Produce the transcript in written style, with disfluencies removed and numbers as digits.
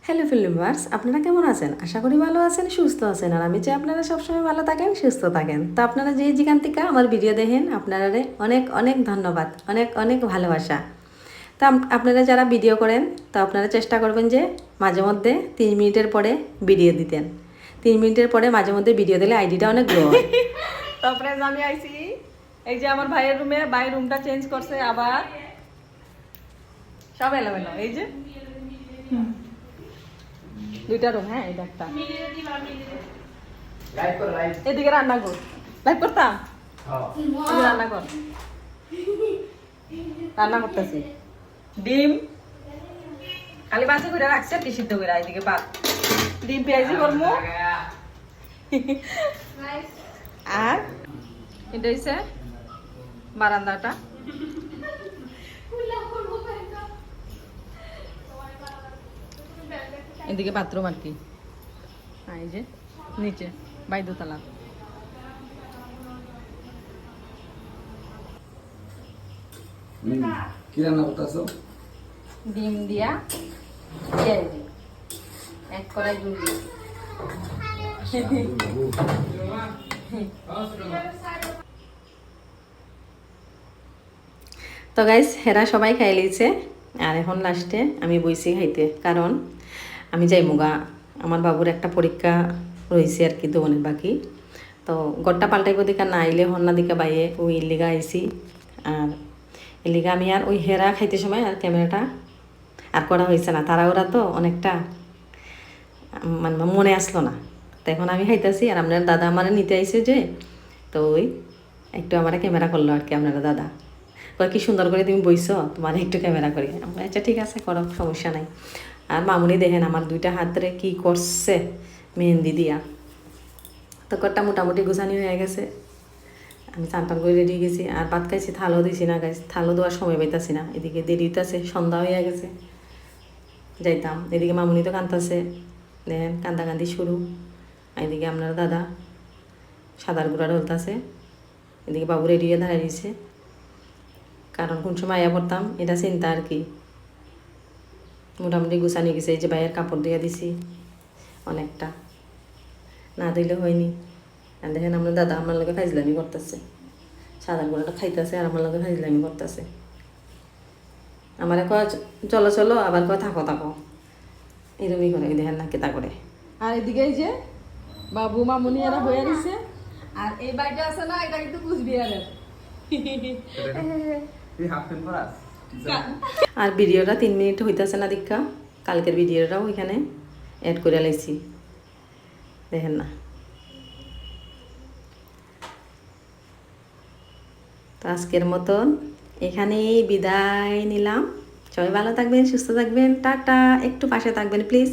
Hello ফিল্মার্স, আপনারা কেমন আছেন? আশা করি ভালো আছেন, সুস্থ আছেন। আর আমি চাই আপনারা সবসময় ভালো থাকেন, সুস্থ থাকেন। তো আপনারা যেখান থেকে আমার ভিডিও দেখেন, আপনারা অনেক অনেক ধন্যবাদ, অনেক অনেক ভালোবাসা। তো আপনারা যারা ভিডিও করেন, তো আপনারা চেষ্টা করবেন যে মাঝে মধ্যে 3 মিনিটের পরে ভিডিও দিতেন। 3 মিনিটের পরে মাঝে মধ্যে ভিডিও দিলে আইডিটা অনেক গ্রো হয়। তারপরে আমি আইছি এই যে আমার ভাইয়ের রুমে, ভাই রুমটা চেঞ্জ করছে আবার সব এলোমেলো। এই যে দুইটা রুম, হ্যাঁ এটা একটা। এদিকে রান্না কর, লাইভ করতাম, রান্না কর, রান্না করতেছি। ডিম খালি বাঁচি করে রাখছে, সিদ্ধ করে। এদিকে ভাত, ডিম পেঁয়াজি করবো। আর এটা হচ্ছে বারান্দাটা। এদিকে বাথরুম আর কি। এই যে নিচে বাইদুতলা। কি রান্না করতেছো? ডিম দিয়া পেঁয়াজি, এক কড়াই দুধ দিয়ে। তো গাইস, হেরা সবাই খাই লিয়েছে, আর এখন লাস্টে আমি বইছি খাইতে। কারণ আমি যাই মুগা, আমার বাবুর একটা পরীক্ষা রয়েছে আর কি, দোকানের বাকি। তো গড়টা পাল্টাইব দিকা না আইলে হন্না দিকা বাইয়ে ওই লিগা আইসি। আর এলিগা আমি আর ওই হেরা খাইতে সময় আর ক্যামেরাটা আর করা হয়েছে না, তারা ওরা তো অনেকটা মানে মনে আসলো না। তো এখন আমি খাইতেছি, আর আপনার দাদা আমার নিতে আইসে যে, তো ওই একটু আমার ক্যামেরা করলো আর কি আপনারা দাদা। কয় কি সুন্দর করে তুমি বইছো, তোমার একটু ক্যামেরা করি। আচ্ছা ঠিক আছে, করো, সমস্যা নাই। আর মামুনি দেখেন আমার দুইটা হাতরে কি করছে মেহেন্দি দিয়া। তো কটা মোটামুটি গোছানি হয়ে গেছে, আমি চান টান করে রেডি গেছি। আর ভাত খাইছি, থালও দিছি না গাইছি, থালও দেওয়ার সময় পাইতাছি না। এদিকে দেরি হইতাছে, সন্ধ্যা হয়ে গেছে, যাইতাম। এদিকে মামুনি তো কান্দাছে, দেখেন কান্দাকান্দি শুরু। এদিকে আপনার দাদা সাদার গুঁড়া ঢলতাছে, এদিকে বাবু রেডি হয়ে দাঁড়িয়ে দিয়েছে। কারণ কোন সময় আয়া পড়তাম এটা চিন্তা আর কি। মোটামুটি গুছানি গেছে। এই যে ভাইয়ের কাপড় দিয়ে দিছি অনেকটা, না দিলে হয়নি। আর দেখেন আপনার দাদা আমার লগে ফাইজলামি করতেছে, সাদার গুঁড়াটা খাইতেছে আর আমার লগে ফাইজলামি করতেছে। আমার কয় চলো চলো, আবার কয় থাকো থাকো, এরমই করে। দেখেন না কেতা করে। আর এদিকে এই যে বাবু মামুনি এরা বয়ে দিছে। আর এই বাড়িটা আছে না, এটা কিন্তু কুচবিহারের। আর ভিডিওটা 3 মিনিট হইতেছে না দীক্ষা, কালকের ভিডিওটাও ওইখানে অ্যাড করে লাইছি, দেখেন না। তো আজকের মতন এখানেই বিদায় নিলাম। সবাই ভালো থাকবেন, সুস্থ থাকবেন, টাটা। একটু পাশে থাকবেন প্লিজ।